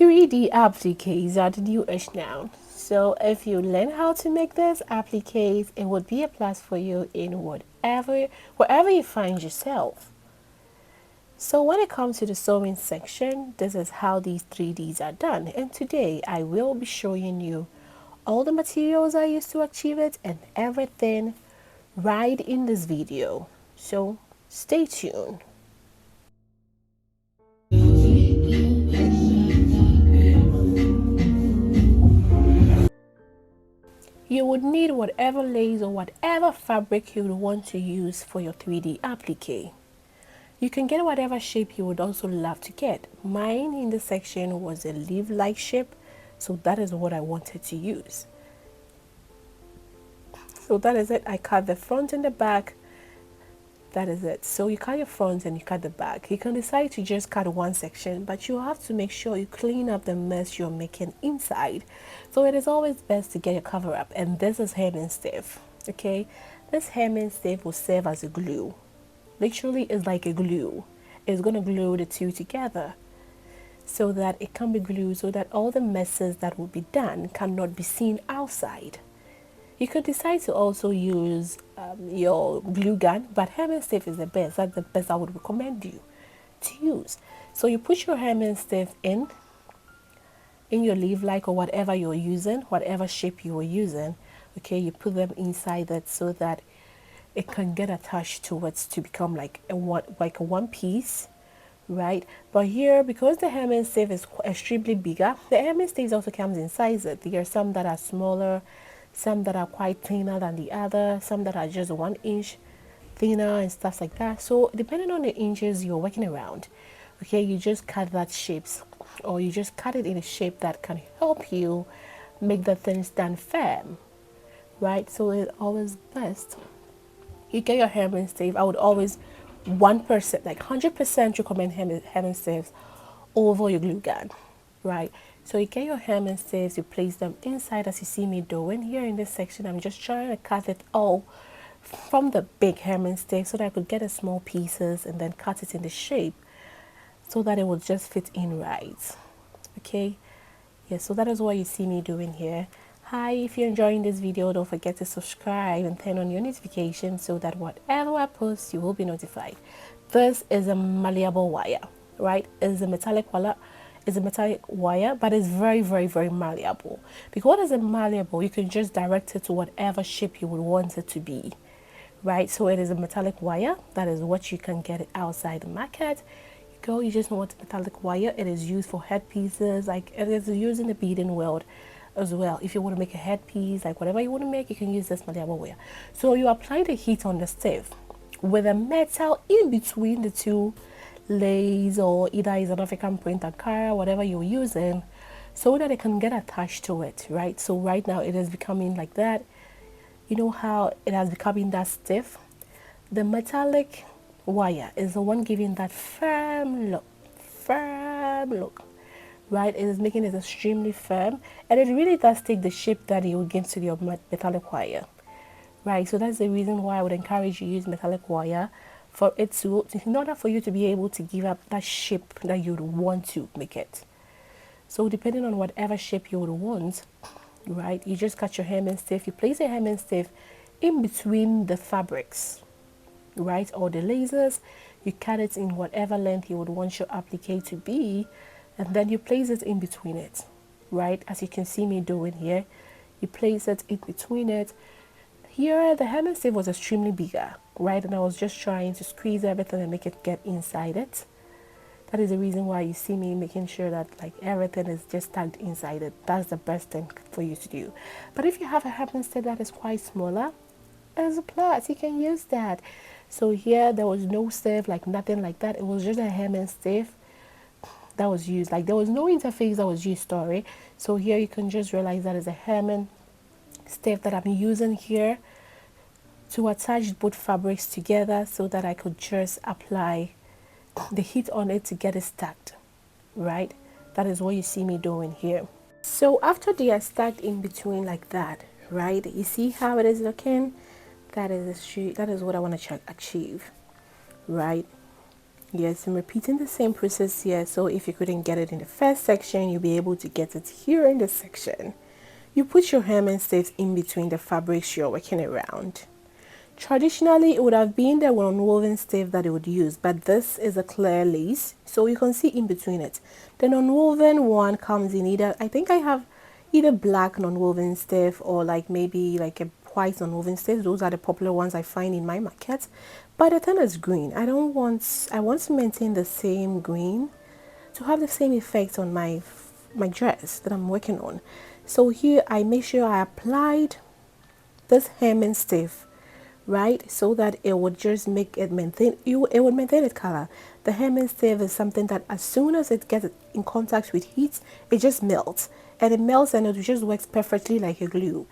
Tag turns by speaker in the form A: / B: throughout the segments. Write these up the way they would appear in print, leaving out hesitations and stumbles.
A: 3D appliques are the new-ish now. So if you learn how to make this appliques, it would be a plus for you in wherever you find yourself. So when it comes to the sewing section, this is how these 3Ds are done. And today I will be showing you all the materials I used to achieve it and everything right in this video. So stay tuned. You would need whatever lace or whatever fabric you would want to use for your 3D applique. You can get whatever shape you would also love to get. Mine in this section was a leaf-like shape, so that is what I wanted to use. So that is it. I cut the front and the back. That is it. So you cut your front and you cut the back. You can decide to just cut one section, but you have to make sure you clean up the mess you're making inside. So it is always best to get your cover up, and this is hemming stiff. Okay, this hemming stiff will serve as a glue. Literally is like a glue. It's going to glue the two together so that it can be glued, so that all the messes that will be done cannot be seen outside. You could decide to also use your glue gun, but hemming stiff is the best. That's the best I would recommend you to use. So you put your hemming stiff in your leaf-like or whatever you're using, whatever shape you are using. Okay, you put them inside that so that it can get attached to it to become like a one piece, right? But here, because the hemming stiff is extremely bigger, the hemming stiff also comes in sizes. There are some that are smaller, some that are quite thinner than the other, some that are just 1 inch thinner and stuff like that. So depending on the inches you're working around, okay, you just cut that shapes, or you just cut it in a shape that can help you make the thing stand firm, right? So it's always best you get your hemming stiff. I would always 1%, like 100% recommend hemming stiffs over your glue gun, right? So you get your hemming stiffs, you place them inside as you see me doing here in this section. I'm just trying to cut it all from the big hemming stiff so that I could get the small pieces and then cut it in the shape so that it will just fit in right. Okay, yeah, so that is what you see me doing here. Hi, if you're enjoying this video, don't forget to subscribe and turn on your notifications so that whatever I post, you will be notified. This is a malleable wire, right? It's a metallic wire. It's a metallic wire, but it's very, very, very malleable. Because what is malleable? You can just direct it to whatever shape you would want it to be, right? So it is a metallic wire. That is what you can get it outside the market. You just want metallic wire. It is used for headpieces, like it is used in the beading world as well. If you want to make a headpiece, like whatever you want to make, you can use this malleable wire. So you apply the heat on the stiff with a metal in between the two lace, or either is an African print Ankara, whatever you're using, so that it can get attached to it, right? So right now it is becoming like that. You know how it has becoming that stiff? The metallic wire is the one giving that firm look, right? It is making it extremely firm, and it really does take the shape that you will give to your metallic wire, right? So that's the reason why I would encourage you to use metallic wire, for it to, in order for you to be able to give up that shape that you would want to make it. So depending on whatever shape you would want, right, you just cut your hemming stiff, you place a hemming stiff in between the fabrics, right, or the lasers. You cut it in whatever length you would want your applique to be, and then you place it in between it, right? As you can see me doing here, you place it in between it. Here the hemming stiff was extremely bigger, right, and I was just trying to squeeze everything and make it get inside it. That is the reason why you see me making sure that like everything is just tucked inside it. That's the best thing for you to do. But if you have a hemming stiff that is quite smaller, as a plus, you can use that. So here there was no stiff, like nothing like that. It was just a hemming stiff that was used. Like there was no interface that was used, sorry. So here you can just realize that is a hemming stiff that I'm using here to attach both fabrics together so that I could just apply the heat on it to get it stacked, right? That is what you see me doing here. So after they are stacked in between like that, right, you see how it is looking? That is what I want to achieve, right? Yes, I'm repeating the same process here. So if you couldn't get it in the first section, you'll be able to get it here in this section. You put your hem and staves in between the fabrics you're working around. Traditionally, it would have been the non-woven stave that they would use, but this is a clear lace, so you can see in between it. The non-woven one comes in either, I think I have either black non-woven stave or like maybe like a white non-woven stave. Those are the popular ones I find in my market. But the thing is green. I want to maintain the same green to have the same effect on my dress that I'm working on. So here I make sure I applied this hem and stave, right, so that it would just make it it would maintain its color. The hem and stave is something that as soon as it gets in contact with heat, it just melts, and it just works perfectly like a glue.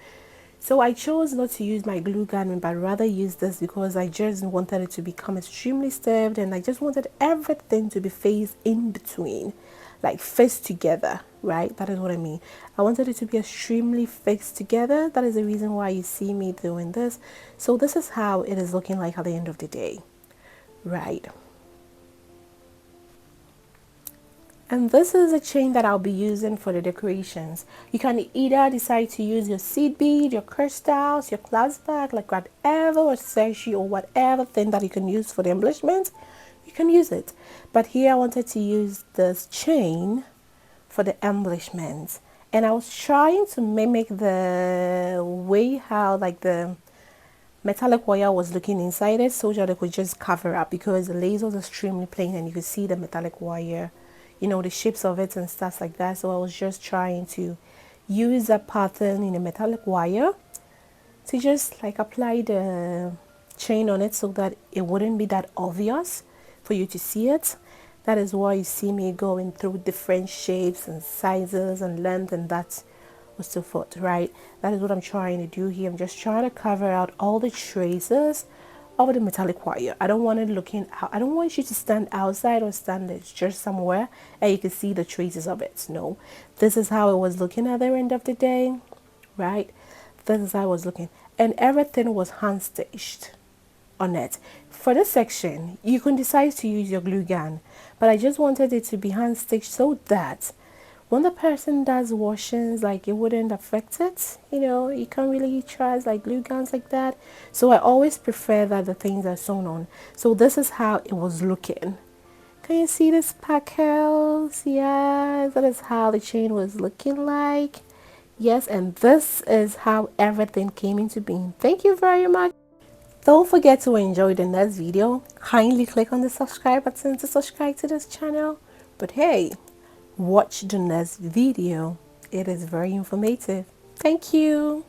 A: So I chose not to use my glue gun, but rather use this because I just wanted it to become extremely stiff, and I just wanted everything to be phased in between, like fixed together, right? That is what I mean. I wanted it to be extremely fixed together. That is the reason why you see me doing this. So this is how it is looking like at the end of the day, right? And this is a chain that I'll be using for the decorations. You can either decide to use your seed bead, your crystals, your clasp bag, like whatever, or sashi, or whatever thing that you can use for the embellishment, you can use it. But here I wanted to use this chain for the embellishments. And I was trying to mimic the way how like the metallic wire was looking inside it, so that it could just cover up, because the lace was extremely plain and you could see the metallic wire, you know, the shapes of it and stuff like that. So I was just trying to use that pattern in a metallic wire to just like apply the chain on it so that it wouldn't be that obvious for you to see it. That is why you see me going through different shapes and sizes and length and that was so forth, right? That is what I'm trying to do here. I'm just trying to cover out all the traces of the metallic wire. I don't want it looking out. I don't want you to stand outside or stand just somewhere and you can see the traces of it. No, this is how it was looking at the end of the day, right? This is how it was looking, and everything was hand stitched on it. For this section, you can decide to use your glue gun, but I just wanted it to be hand stitched so that when the person does washings, like it wouldn't affect it. You know, you can't really trust like glue guns like that. So I always prefer that the things are sewn on. So this is how it was looking. Can you see the sparkles? Yes, that is how the chain was looking like. Yes, and this is how everything came into being. Thank you very much. Don't forget to enjoy the next video. Kindly click on the subscribe button to subscribe to this channel. But hey, watch the next video. It is very informative. Thank you.